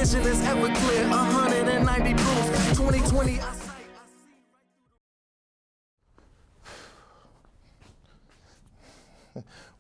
vision is ever clear. 190 proof. 2020.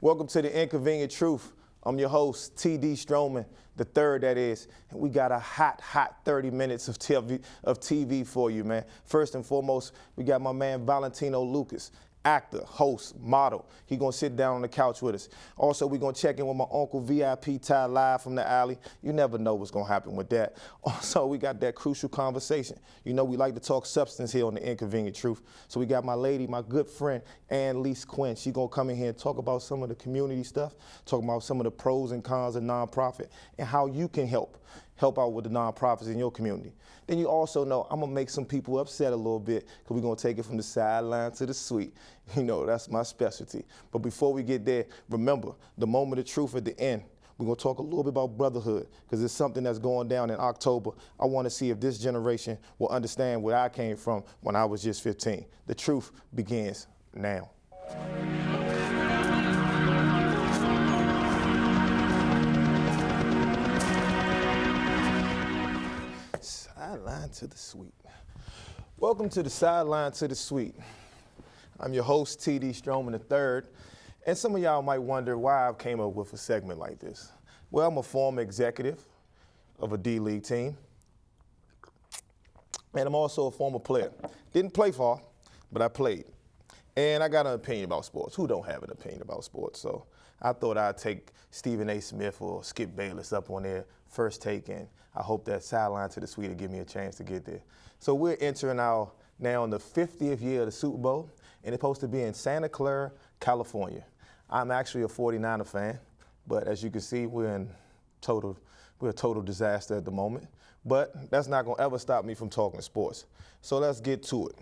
Welcome to the Inconvenient Truth. I'm your host, T.D. Stroman III, that is. And we got a hot 30 minutes of TV for you, man. First and foremost, we got my man Valentino Lucas, actor, host, model. He gonna sit down on the couch with us. Also, we gonna check in with my uncle V.I.P Ty live from the alley. You never know what's gonna happen with that. Also, we got that crucial conversation. You know we like to talk substance here on the Inconvenient Truth. So we got my lady, my good friend, Anne Lise Quinn. She gonna come in here and talk about some of the community stuff, talk about some of the pros and cons of nonprofit and how you can help out with the nonprofits in your community. Then you also know I'm gonna make some people upset a little bit because we're gonna take it from the sideline to the suite. You know, that's my specialty. But before we get there, remember, the moment of truth at the end. We're gonna talk a little bit about brotherhood because it's something that's going down in October. I wanna see if this generation will understand where I came from when I was just 15. The truth begins now. Sideline to the suite. Welcome to the Sideline to the Suite. I'm your host, T.D. Stroman III, and some of y'all might wonder why I came up with a segment like this. Well, I'm a former executive of a D-League team, and I'm also a former player. Didn't play far, but I played. And I got an opinion about sports. Who don't have an opinion about sports? So I thought I'd take Stephen A. Smith or Skip Bayless up on their first take, and I hope that Sideline to the Suite will give me a chance to get there. So we're entering now in the 50th year of the Super Bowl, and it's supposed to be in Santa Clara, California. I'm actually a 49er fan, but as you can see, we're a total disaster at the moment. But that's not gonna ever stop me from talking sports. So let's get to it.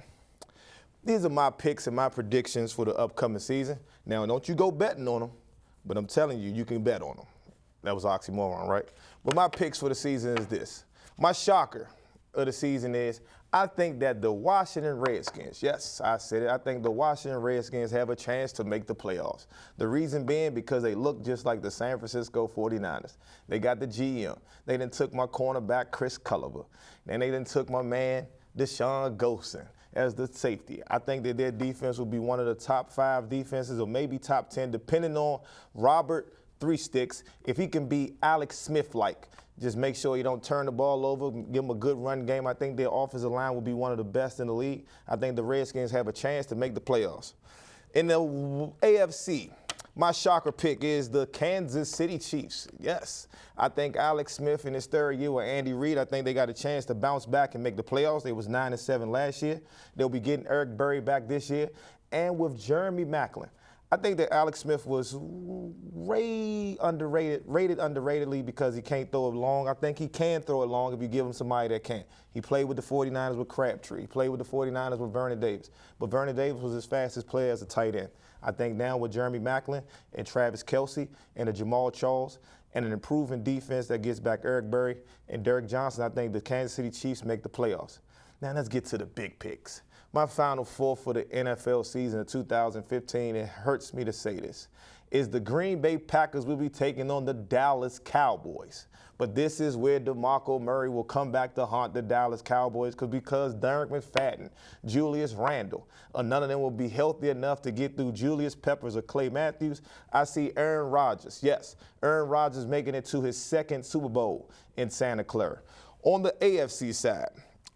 These are my picks and my predictions for the upcoming season. Now, don't you go betting on them, but I'm telling you, you can bet on them. That was oxymoron, right? But my picks for the season is this. My shocker of the season is I think that the Washington Redskins, yes, I said it, I think the Washington Redskins have a chance to make the playoffs. The reason being because they look just like the San Francisco 49ers. They got the GM. They done took my cornerback, Chris Culliver. And they done took my man, Deshaun Golson, as the safety. I think that their defense will be one of the top 5 defenses or maybe top 10, depending on Robert Three Sticks, if he can be Alex Smith-like. Just make sure you don't turn the ball over, give them a good run game. I think their offensive line will be one of the best in the league. I think the Redskins have a chance to make the playoffs. In the AFC, my shocker pick is the Kansas City Chiefs. Yes, I think Alex Smith in his 3rd year with Andy Reid, I think they got a chance to bounce back and make the playoffs. They was 9-7 last year. They'll be getting Eric Berry back this year. And with Jeremy Maclin, I think that Alex Smith was rated underratedly because he can't throw it long. I think he can throw it long if you give him somebody that can. He played with the 49ers with Crabtree. He played with the 49ers with Vernon Davis. But Vernon Davis was his fastest player as a tight end. I think now with Jeremy Maclin and Travis Kelce and a Jamal Charles and an improving defense that gets back Eric Berry and Derek Johnson, I think the Kansas City Chiefs make the playoffs. Now let's get to the big picks. My Final Four for the NFL season of 2015, it hurts me to say this, is the Green Bay Packers will be taking on the Dallas Cowboys. But this is where DeMarco Murray will come back to haunt the Dallas Cowboys because Darren McFadden, Julius Randle, none of them will be healthy enough to get through Julius Peppers or Clay Matthews. I see Aaron Rodgers. Yes, Aaron Rodgers making it to his 2nd Super Bowl in Santa Clara. On the AFC side,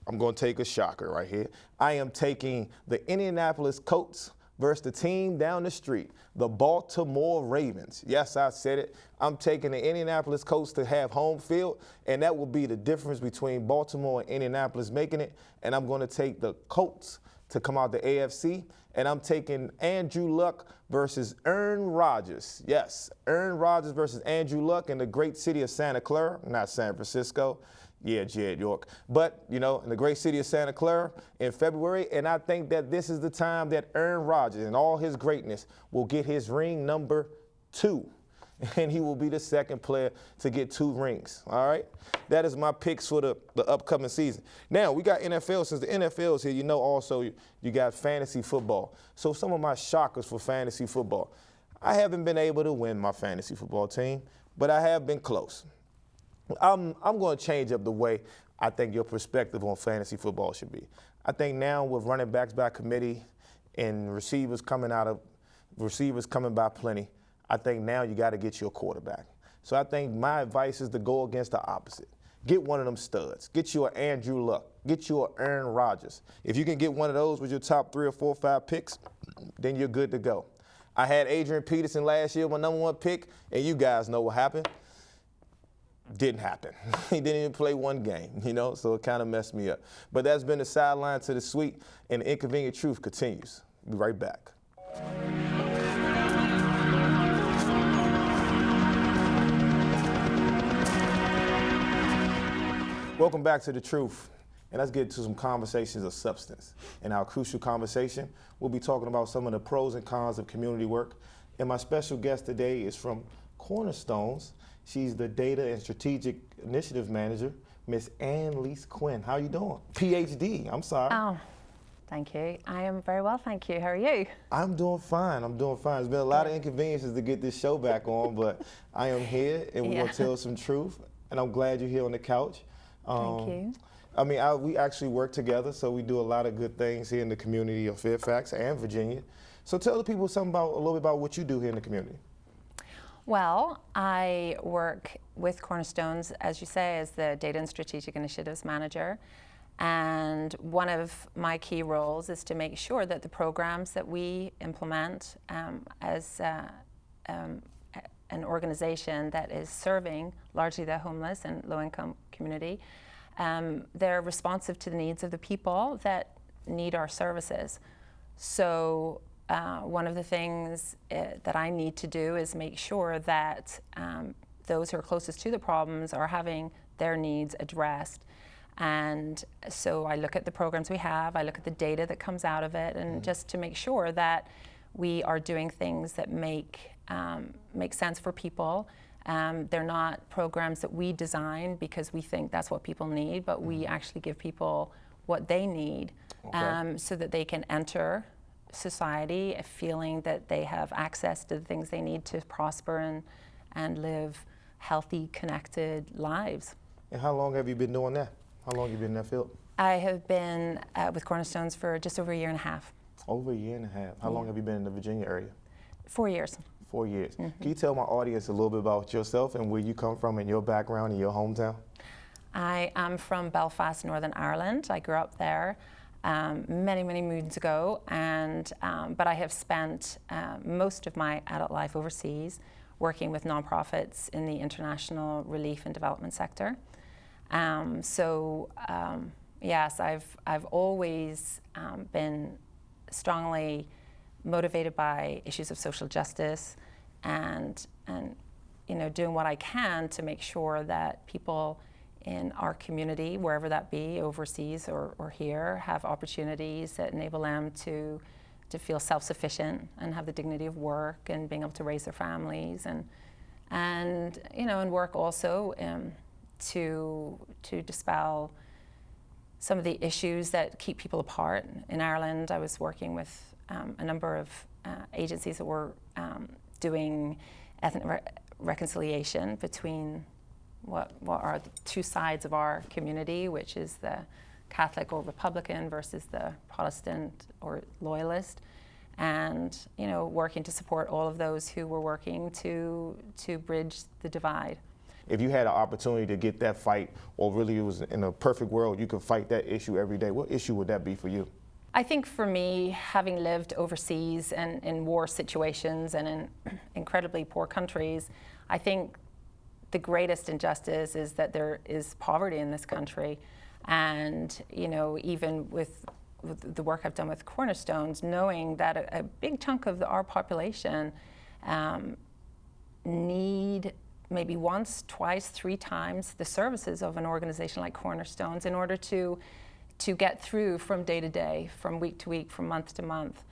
I'm going to take a shocker right here. I am taking the Indianapolis Colts versus the team down the street, the Baltimore Ravens. Yes, I said it. I'm taking the Indianapolis Colts to have home field, and that will be the difference between Baltimore and Indianapolis making it. And I'm going to take the Colts to come out the AFC, and I'm taking Andrew Luck versus Aaron Rodgers. Yes, Aaron Rodgers versus Andrew Luck in the great city of Santa Clara, not San Francisco. Yeah, Jed York. But, you know, in the great city of Santa Clara in February, and I think that this is the time that Aaron Rodgers and all his greatness will get his ring number 2. And he will be the 2nd player to get 2 rings, all right? That is my picks for the upcoming season. Now, we got NFL. Since the NFL is here, you know also you got fantasy football. So some of my shockers for fantasy football. I haven't been able to win my fantasy football team, but I have been close. I'm going to change up the way I think your perspective on fantasy football should be. I think now with running backs by committee and receivers coming by plenty, I think now you got to get your quarterback. So I think my advice is to go against the opposite. Get one of them studs. Get you an Andrew Luck. Get you an Aaron Rodgers. If you can get one of those with your top 3 or 4 or 5 picks, then you're good to go. I had Adrian Peterson last year, my #1 pick, and you guys know what happened. Didn't happen. He didn't even play one game, so it kind of messed me up. But that's been the Sideline to the Suite, and the Inconvenient Truth continues. Be right back. Welcome back to The Truth, and let's get to some conversations of substance. In our crucial conversation, we'll be talking about some of the pros and cons of community work, and my special guest today is from Cornerstones. She's the Data and Strategic Initiative Manager, Miss Anne Lise Quinn. How you doing? PhD, I'm sorry. Oh, thank you. I am very well, thank you. How are you? I'm doing fine. It's been a lot of inconveniences to get this show back on, but I am here, and we're going to tell some truth, and I'm glad you're here on the couch. Thank you. I mean, we actually work together, so we do a lot of good things here in the community of Fairfax and Virginia. So tell the people a little bit about what you do here in the community. Well, I work with Cornerstones, as you say, as the Data and Strategic Initiatives Manager. And one of my key roles is to make sure that the programs that we implement as an organization that is serving largely the homeless and low-income community, they're responsive to the needs of the people that need our services. So one of the things that I need to do is make sure that those who are closest to the problems are having their needs addressed. And so I look at the programs we have, I look at the data that comes out of it, and just to make sure that we are doing things that make sense for people. They're not programs that we design because we think that's what people need, but we actually give people what they need so that they can enter society feeling that they have access to the things they need to prosper and live healthy, connected lives. And how long have you been doing that? How long have you been in that field? I have been with Cornerstones for just over a year and a half. Over a year and a half. How long have you been in the Virginia area? 4 years. 4 years. Can you tell my audience a little bit about yourself and where you come from and your background and your hometown? I am from Belfast, Northern Ireland. I grew up there many, many moons ago, but I have spent most of my adult life overseas working with nonprofits in the international relief and development sector. Yes, I've always been strongly motivated by issues of social justice and doing what I can to make sure that people in our community, wherever that be, overseas or here, have opportunities that enable them to feel self-sufficient and have the dignity of work and being able to raise their families and work also to dispel some of the issues that keep people apart. In Ireland, I was working with a number of agencies that were doing ethnic reconciliation between what are the two sides of our community, which is the Catholic or Republican versus the Protestant or Loyalist, and working to support all of those who were working to bridge the divide. If you had an opportunity to get that fight, or really it was in a perfect world, you could fight that issue every day, what issue would that be for you? I think for me, having lived overseas and in war situations and in incredibly poor countries, I think the greatest injustice is that there is poverty in this country. And even with the work I've done with Cornerstones, knowing that a big chunk of our population need maybe once, twice, 3 times the services of an organization like Cornerstones in order to get through from day to day, from week to week, from month to month.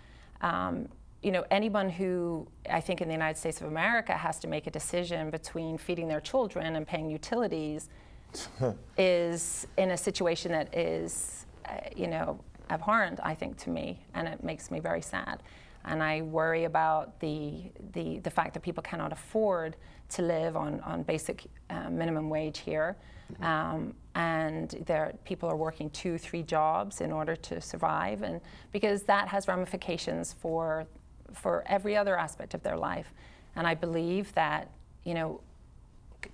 Anyone who, I think in the United States of America, has to make a decision between feeding their children and paying utilities is in a situation that is, abhorrent, I think, to me, and it makes me very sad. and I worry about the fact that people cannot afford to live on basic minimum wage here. And people are working 2-3 jobs in order to survive, and because that has ramifications for every other aspect of their life. And I believe that, you know,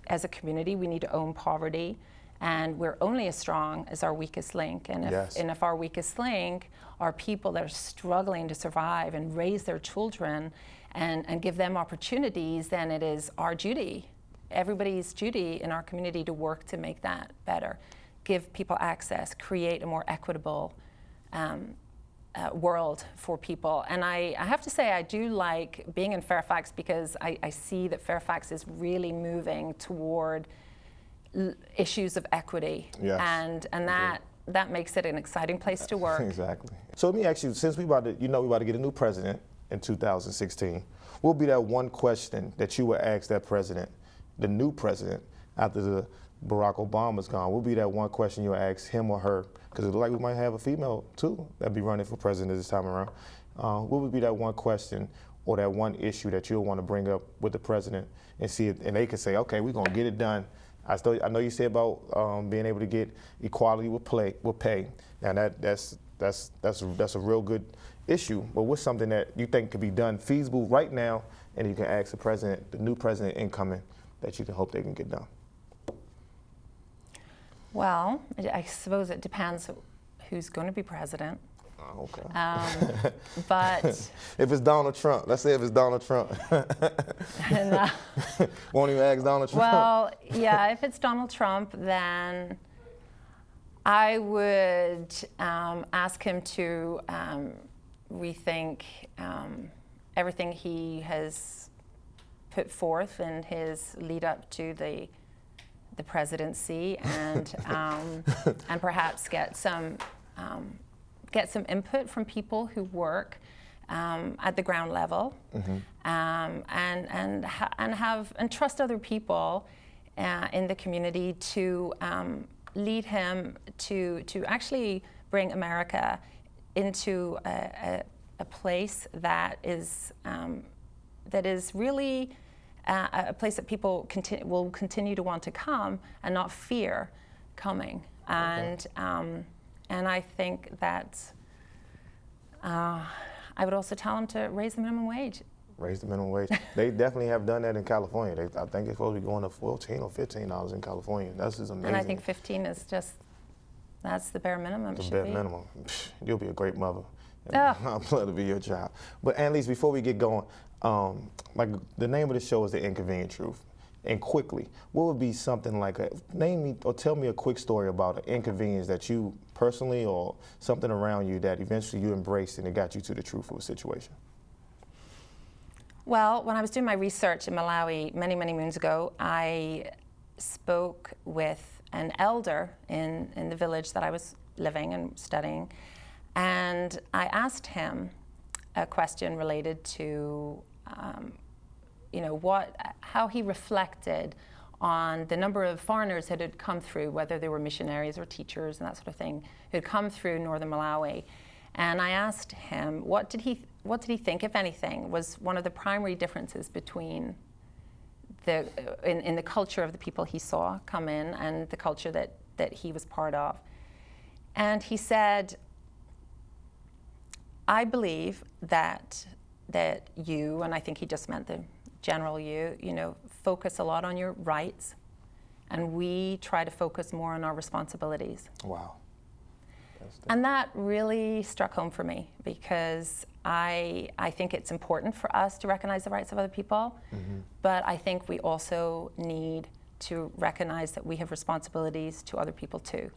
as a community, we need to own poverty, and we're only as strong as our weakest link. And if our weakest link are people that are struggling to survive and raise their children and give them opportunities, then it is our duty, everybody's duty in our community, to work to make that better, give people access, create a more equitable world for people. And I have to say, I do like being in Fairfax, because I see that Fairfax is really moving toward issues of equity. Yes. And that makes it an exciting place to work. Exactly. So let me ask you, since we about to get a new president in 2016, what would be that one question that you would ask that president, the new president, after the Barack Obama's gone? What would be that one question you would ask him or her? Because it looks like we might have a female too that'd be running for president this time around. What would be that one question or that one issue that you'll want to bring up with the president and see if, and they can say, okay, we're gonna get it done. I know you said about being able to get equality with pay. Now that's a real good issue. But what's something that you think could be done feasible right now, and you can ask the president, the new president incoming, that you can hope they can get done? Well, I suppose it depends who's going to be president. Oh, okay. But if it's Donald Trump, let's say if it's Donald Trump. Won't even ask Donald Trump? Well, yeah, if it's Donald Trump, then I would ask him to rethink everything he has put forth in his lead up to the presidency, and perhaps get some input from people who work at the ground level, and trust other people in the community to lead him to actually bring America into a place that is really a place that people will continue to want to come and not fear coming. And I think that I would also tell them to raise the minimum wage. Raise the minimum wage. They definitely have done that in California. I think it's supposed to be going to $14 or $15 in California. That's just amazing. And I think 15 is that's the bare minimum. The bare minimum. You'll be a great mother. I'm glad to be your child. But Anne Lise, before we get going, like the name of the show is The Inconvenient Truth. And quickly, what would be something like name me or tell me a quick story about an inconvenience that you personally or something around you that eventually you embraced and it got you to the truth of a situation? Well, when I was doing my research in Malawi many, many moons ago, I spoke with an elder in the village that I was living and studying, and I asked him a question related to how he reflected on the number of foreigners that had come through, whether they were missionaries or teachers and that sort of thing, who had come through northern Malawi. And I asked him, what did he think, if anything, was one of the primary differences between in the culture of the people he saw come in and the culture that he was part of. And he said, I believe that you, and I think he just meant the general you, focus a lot on your rights, and we try to focus more on our responsibilities. Wow. And that really struck home for me, because I think it's important for us to recognize the rights of other people, but I think we also need to recognize that we have responsibilities to other people too.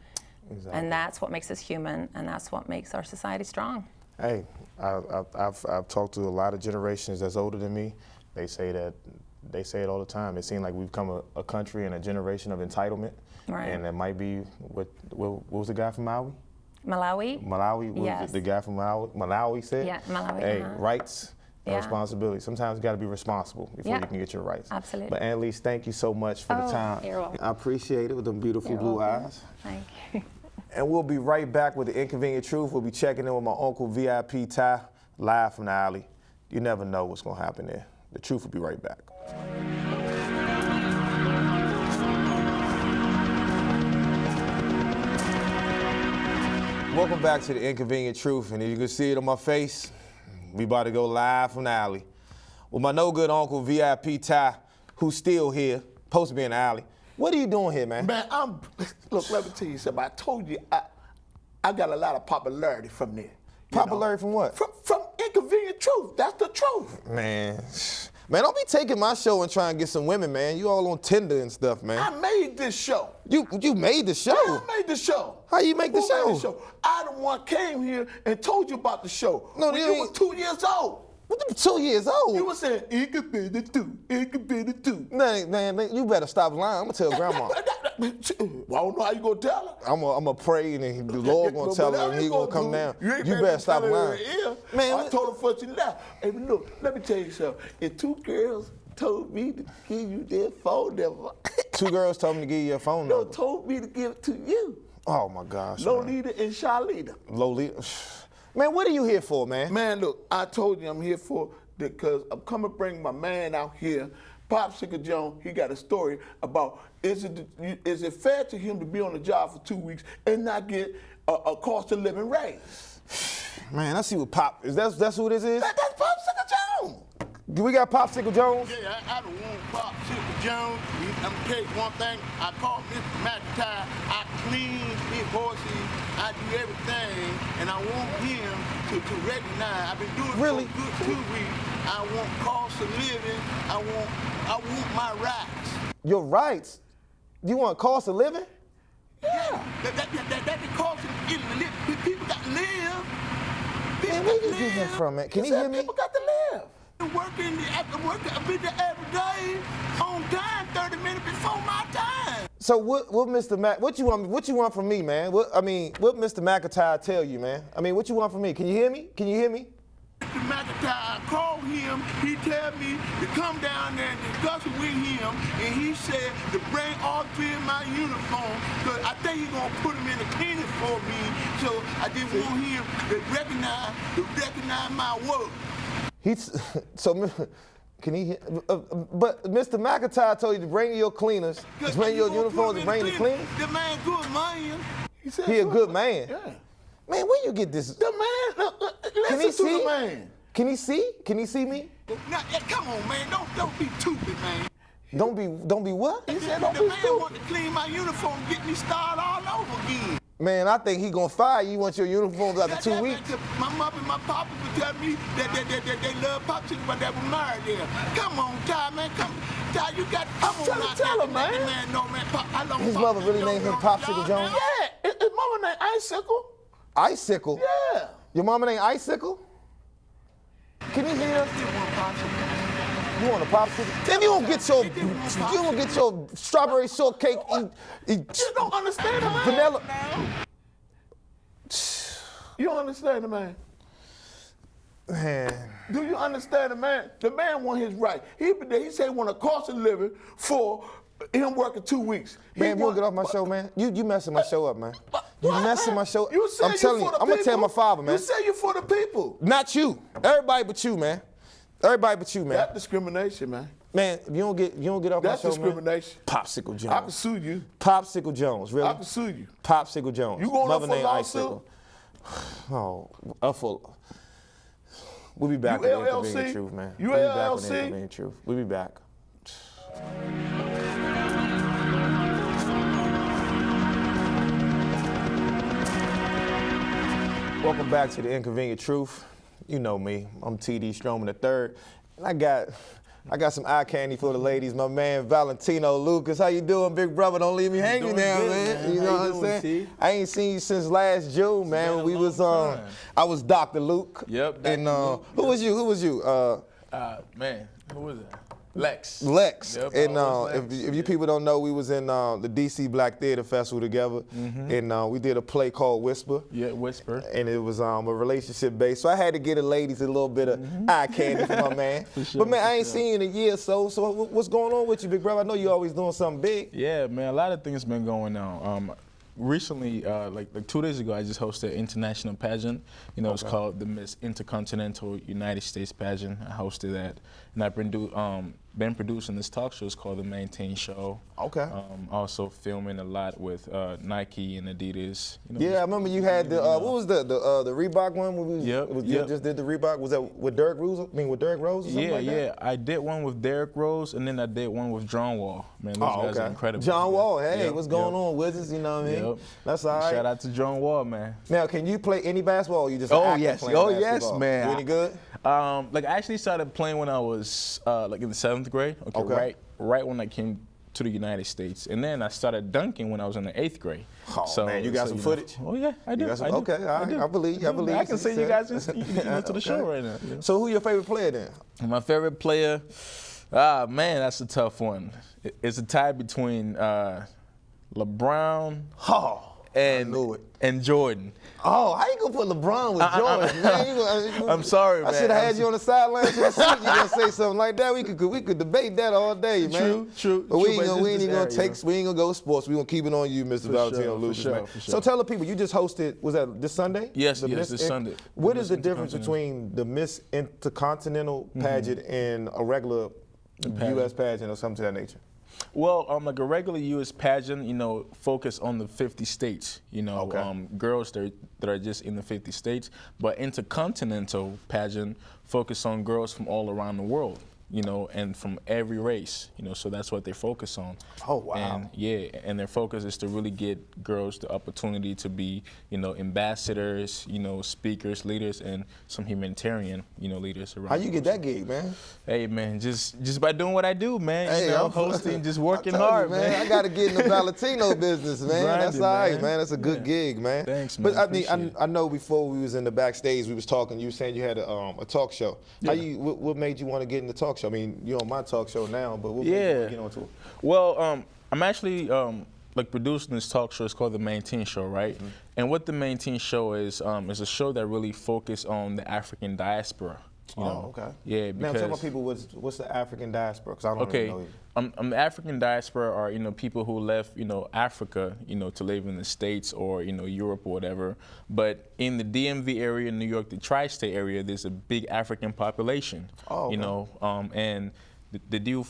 Exactly. And that's what makes us human, and that's what makes our society strong. Hey, I've talked to a lot of generations that's older than me. They say it all the time. It seems like we've become a country and a generation of entitlement. Right. And that might be what was the guy from Maui? Malawi, yes. The guy from Malawi said? Yeah, Malawi. Hey, rights and responsibility. Sometimes you got to be responsible before you can get your rights. Absolutely. But Anne Lise, thank you so much for the time. You're welcome. I appreciate it with them beautiful blue eyes. Thank you. And we'll be right back with The Inconvenient Truth. We'll be checking in with my uncle V.I.P Ty, live from the alley. you never know what's gonna happen there. The Truth will be right back. Welcome back to the Inconvenient Truth, and as you can see it on my face, we about to go live from the alley with my no good uncle V.I.P Ty, who's still here, supposed to be in the alley. What are you doing here, man? Man, look, let me tell you something. I told you I got a lot of popularity from there. Popularity from what? From Inconvenient Truth. That's the truth. Man, don't be taking my show and trying to get some women, man. You all on Tinder and stuff, man. I made this show. You made the show? Yeah, I made the show. How you make the Who show? made the show? I the one came here and told you about the show. No, when you was 2 years old. What, 2 years old? You were saying, Inconvenient Truth, Inconvenient Truth. Man, you better stop lying. I'm gonna tell grandma. Well, I don't know how you gonna tell her. I'm gonna pray, and then the Lord gonna tell her, and he gonna come down. You better stop lying. Man, I told her first you left. Hey, look, let me tell you something. If 2 girls told me to give you their phone number. 2 girls told me to give you your phone No, number. told me to give it to you. Oh my gosh. Lolita and Charlita. Lolita. Man, what are you here for, man? Man, look, I told you I'm here for because I'm coming to bring my man out here. Popsicle Jones, he got a story about is it fair to him to be on the job for 2 weeks and not get a cost of living raise? Man, I see what Pop is. That's who this is? That's Popsicle Jones. We got Popsicle Jones? Yeah, I don't want Popsicle Jones. I'm gonna tell you one thing. I call Mr. McIntyre. I clean his horses. I do everything, and I want him to recognize. I've been doing it Really? for a good 2 weeks. I want cost of living. I want my rights. Your rights? You want cost of living? Yeah, that the cost of living. People got to live. People Man, where got to you get him live. from, man? Can you hear me? People got to live. I've been there every day, on time, 30 minutes before my time. So what Mr. Mac, what you want from me, man? What Mr. McIntyre tell you, man? I mean, what you want from me? Can you hear me? Can you hear me? Mr. McIntyre, I called him, he tell me to come down there and discuss it with him, and he said to bring all 3 of my uniforms, because I think he's going to put them in the cleaning for me, so I just want him to recognize my work. Can he? But Mr. McIntyre told you to bring your cleaners, to bring your uniforms, to bring the cleaners. The man good man. He a good man. Yeah. Man, where you get this? The man, Can he listen to see? the man. Can he see? Can he see me? Now, come on, man, don't be stupid, man. Don't be what? He said, The don't be man stupid. want to clean my uniform, get me started all over again. Man, I think he gonna fire you. You want your uniforms after 2 weeks? My mother and my papa would tell me that they love Popsicle, but they were married there. Come on, Ty, man, come. Ty, you got to come on now. tell him, man. Man, no, man, I love His mother really named him Popsicle Jones? Yeah, his mama named Icicle. Icicle? Yeah. Your mama named Icicle? Can you hear? You want a popsicle? Then you don't get your strawberry shortcake. You don't understand the man. Vanilla. You don't understand the man. Man. Do you understand the man? The man want his right. He said he want a cost of living for him working 2 weeks. Man, you want to get off my show, man? You messing my show up, man. You messing my show up. You said I'm telling you, I'm going to tell my father, man. You said you for the people. Not you. Everybody but you, man. Everybody but you, man. That's discrimination, man. Man, if you don't get off That's my show, discrimination. man. Popsicle Jones. I can sue you. Popsicle Jones, really? I can sue you. Popsicle Jones. You going up Mother for a named lawsuit? Icicle. Oh, we'll be back You with the LLC? Inconvenient Truth, man. You We'll be back with LLC? the Inconvenient Truth. We'll be back. Welcome back to the Inconvenient Truth. You know me. I'm T.D. Stroman III. And I got some eye candy for the ladies. My man Valentino Lucas. How you doing, big brother? Don't leave me hanging now, good, man. man. You know what I'm saying? T? I ain't seen you since last June, man. been When we a was long time. I was Dr. Luke. Yep, Dr. And Luke. who was you? Who was you? Man, who was it? Lex. Lex. Yep, And I was Lex. if you people don't know, we was in the DC Black Theater Festival together, and we did a play called Whisper. Yeah, Whisper. And it was a relationship based, so I had to get the ladies a little bit of eye candy for my man. sure, But man, I for ain't sure. seen you in a year, so what's going on with you, big brother? I know you always doing something big. Yeah, man, a lot of things been going on. recently, like 2 days ago, I just hosted an international pageant. You know, it's called the Miss Intercontinental United States pageant. I hosted that, and I've been producing this talk show. It's called The Maintain Show. Okay. Also filming a lot with Nike and Adidas. You know, Yeah, I remember you had the what was the Reebok one? When we just did the Reebok. Was that with Derrick Rose? I mean, with Derrick Rose or something like that? Yeah. I did one with Derrick Rose, and then I did one with John Wall. Man, those guys are incredible. John Wall, hey, what's going on, Wizards? You know what I mean? That's all right. Shout out to John Wall, man. Now, can you play any basketball? Or you just yes, playing yes, basketball? man. You any good? Like I actually started playing when I was like in the 7th grade. Okay. Right when I came to the United States, and then I started dunking when I was in the 8th grade. Oh so, man, you got some footage? Oh yeah, I do. Okay, all right. I believe. I can send you guys to the show right now. Yeah. So who your favorite player then? My favorite player, man, that's a tough one. It's a tie between LeBron and Jordan. Oh, how you gonna put LeBron with Jordan, man? I'm sorry, man. I should have had you on the sideline to the seat. You gonna say something like that? We could debate that all day, man. True. But we ain't gonna go sports. We gonna keep it on you, Mr. Valentino Lucas, man. For sure. So tell the people, you just hosted. Was that this Sunday? Yes, this Sunday. What is the difference between the Miss Intercontinental pageant and a regular U.S. pageant or something to that nature? Well, like a regular U.S. pageant, you know, focus on the 50 states, you know, girls that are just in the 50 states. But intercontinental pageant focus on girls from all around the world, you know, and from every race, you know, so that's what they focus on. Oh, wow. And their focus is to really get girls the opportunity to be, you know, ambassadors, you know, speakers, leaders, and some humanitarian, you know, leaders around. How you get that gig, man? Hey, man, just by doing what I do, man. Hey, you know, hosting, just working hard, you, man. I got to get in the Valentino business, man. That's all right, man. That's a good gig, man. Thanks, man. But I know before we was in the backstage, we was talking, you were saying you had a talk show. Yeah. What made you want to get in the talk show? I mean, you're on my talk show now, but what made you want to get onto it? Well, I'm actually like producing this talk show. It's called The Maintain Show, right? Mm-hmm. And what The Maintain Show is a show that really focuses on the African diaspora. You know? Okay. Yeah, because now tell my people what's the African diaspora, because I don't really know. The African diaspora are, you know, people who left, you know, Africa, you know, to live in the States or, you know, Europe or whatever. But in the D.M.V. area, New York, the tri-state area, there's a big African population. Oh, okay. You know, and they do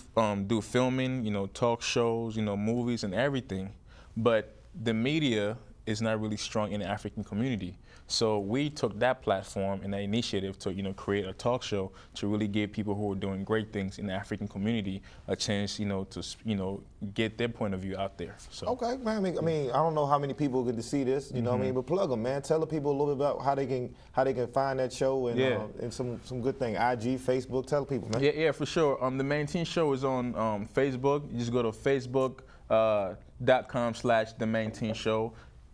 filming, you know, talk shows, you know, movies and everything. But the media is not really strong in the African community. So we took that platform and that initiative to, you know, create a talk show to really give people who are doing great things in the African community a chance, you know, to, you know, get their point of view out there. So. Okay, man. I mean, I don't know how many people get to see this, you know what I mean, but plug them, man. Tell the people a little bit about how they can find that show and some good thing. IG, Facebook. Tell the people, man. Yeah, for sure. The Maintain Show is on Facebook. You just go to facebook.com/The Maintain Show.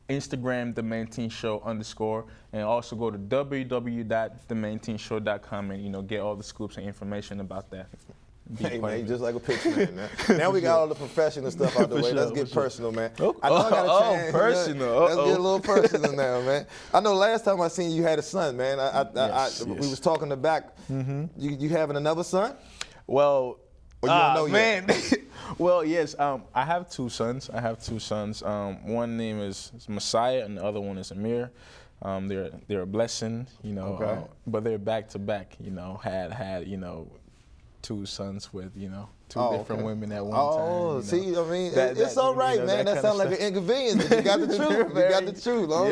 Instagram, The Maintain Show _, and also go to www.themaintainshow.com and, you know, get all the scoops and information about that. Hey, man, just like a picture, man. Now we got all the professional stuff out the way. Let's get personal, man. I know I got a chance. Personal. Let's get a little personal now, man. I know last time I seen you had a son, man. We was talking the back. You having another son? Well, or you don't know man. Well, yes. I have two sons. One name is Messiah, and the other one is Amir. They're a blessing, you know. But they're back to back. You know, had you know, two sons with, you know, two different women at one time. Oh, see, I mean, it's all right, you know, man. That sounds like an inconvenience, but you got the truth. You got the truth. Long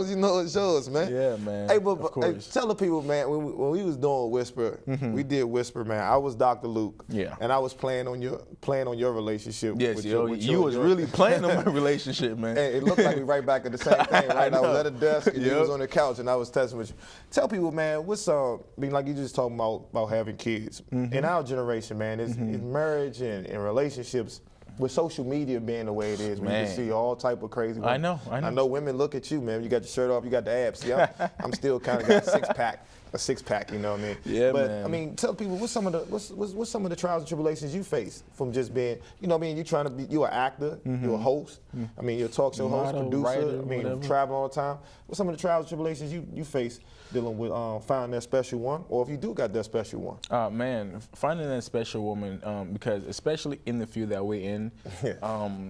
as you know it shows, man. Yeah, man. Hey, but tell the people, man, when we was doing Whisper, we did Whisper, man. I was Dr. Luke. Yeah. And I was playing on your relationship. Yes, you was really playing on my relationship, man. And it looked like we right back at the same thing, right? I was at a desk and you was on the couch and I was testing with you. Tell people, man, what's I mean, like you just talking about having kids. In our generation, man, it's marriage and relationships, with social media being the way it is, man, you can see all type of crazy women. I know women look at you, man. You got your shirt off, you got the abs. See, I'm still kind of got a six pack, you know what I mean? Yeah, but man. I mean, tell people what's some of the trials and tribulations you face from just being, you know what I mean? You're an actor, you're a host. I mean, you're a talk show host, producer. Writer, I mean, whatever. travel all the time. What's some of the trials and tribulations you face dealing with finding that special one, or if you do got that special one? Man, finding that special woman, because especially in the field that we're in,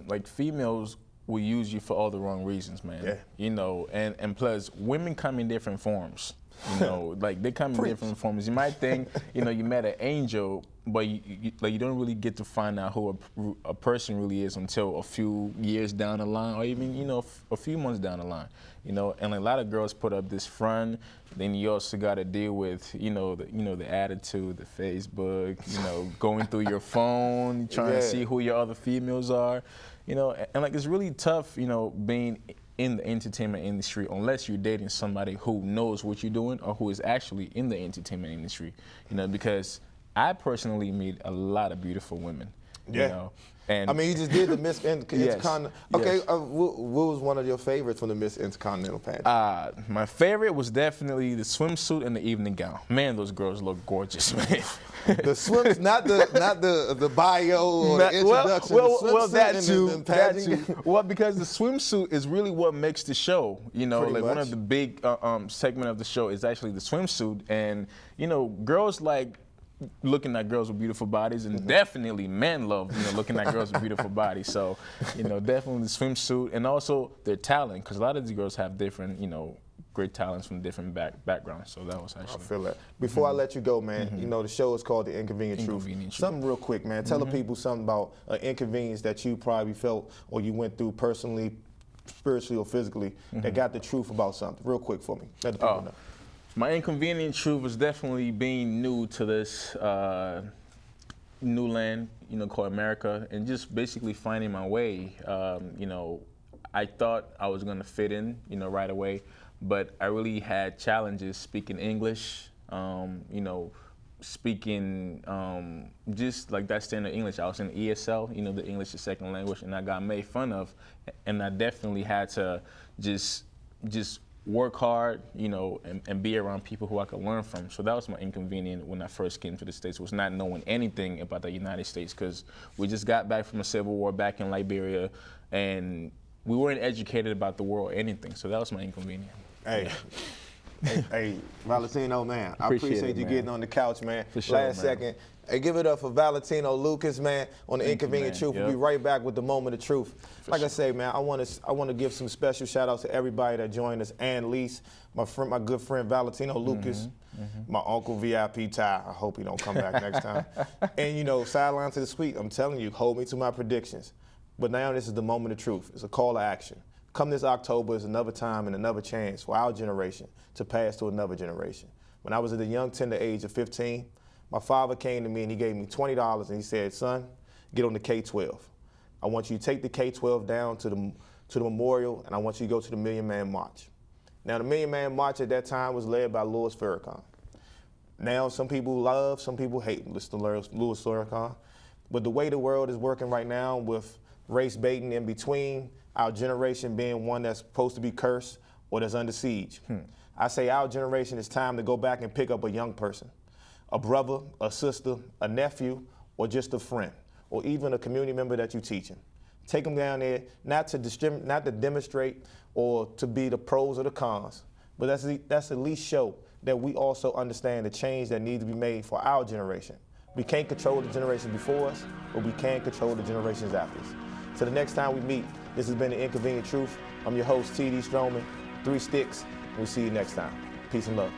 like females, will use you for all the wrong reasons, man. Yeah. You know, and plus, women come in different forms. You know, like they come in different forms. You might think, you know, you met an angel, but you don't really get to find out who a person really is until a few years down the line, or even, you know, a few months down the line. You know, and a lot of girls put up this front. Then you also got to deal with, the attitude, the Facebook, you know, going through your phone, trying to see who your other females are, you know, and like it's really tough, you know, being in the entertainment industry unless you're dating somebody who knows what you're doing or who is actually in the entertainment industry, you know, because I personally meet a lot of beautiful women, you know. And I mean, you just did the Miss Intercontinental. Okay, yes. what was one of your favorites from the Miss Intercontinental pageant? My favorite was definitely the swimsuit and the evening gown. Man, those girls look gorgeous, man. The swims, not the bio or the introduction. Well, that too. The Well, because the swimsuit is really what makes the show. You know, Pretty like much. one of the big segment of the show is actually the swimsuit, and you know, girls like looking at girls with beautiful bodies, and definitely men love, you know, looking at girls with beautiful bodies. So, you know, definitely the swimsuit, and also their talent, because a lot of these girls have different, you know, great talents from different backgrounds. So that was actually. I feel that. Before I let you go, man, you know, the show is called The Inconvenient Truth. Something real quick, man. Tell the people something about an inconvenience that you probably felt or you went through personally, spiritually, or physically that got the truth about something. Real quick for me. Let the people know. My inconvenient truth was definitely being new to this new land, you know, called America, and just basically finding my way. You know, I thought I was gonna fit in, you know, right away, but I really had challenges speaking English, you know, speaking just like that standard English. I was in ESL, you know, the English is second language, and I got made fun of, and I definitely had to just work hard, you know, and be around people who I could learn from. So that was my inconvenience when I first came to the States, was not knowing anything about the United States, because we just got back from a civil war back in Liberia, and we weren't educated about the world or anything. So that was my inconvenience. Hey. Hey, Valentino, man, I appreciate you getting on the couch, man. For sure, Last second. Hey, give it up for Valentino Lucas, man, on the Inconvenient Truth. Yep. We'll be right back with the moment of truth. I say, man, I want to give some special shout outs to everybody that joined us. Anne Lise, my good friend Valentino Lucas, my uncle V.I.P Ty. I hope he don't come back next time. And you know, Sideline to the Suite. I'm telling you, hold me to my predictions. But now this is the moment of truth. It's a call to action. Come this October is another time and another chance for our generation to pass to another generation. When I was at the young, tender age of 15, my father came to me and he gave me $20 and he said, son, get on the K-12. I want you to take the K-12 down to the memorial, and I want you to go to the Million Man March. Now, the Million Man March at that time was led by Louis Farrakhan. Now, some people love, some people hate Louis Farrakhan. But the way the world is working right now with race baiting in between, our generation being one that's supposed to be cursed or that's under siege. I say our generation, is time to go back and pick up a young person, a brother, a sister, a nephew, or just a friend, or even a community member that you're teaching. Take them down there, not to demonstrate or to be the pros or the cons, but that's at least show that we also understand the change that needs to be made for our generation. We can't control the generation before us, but we can control the generations after us. So the next time we meet, this has been The Inconvenient Truth. I'm your host, T.D. Stroman, 3 Sticks. We'll see you next time. Peace and love.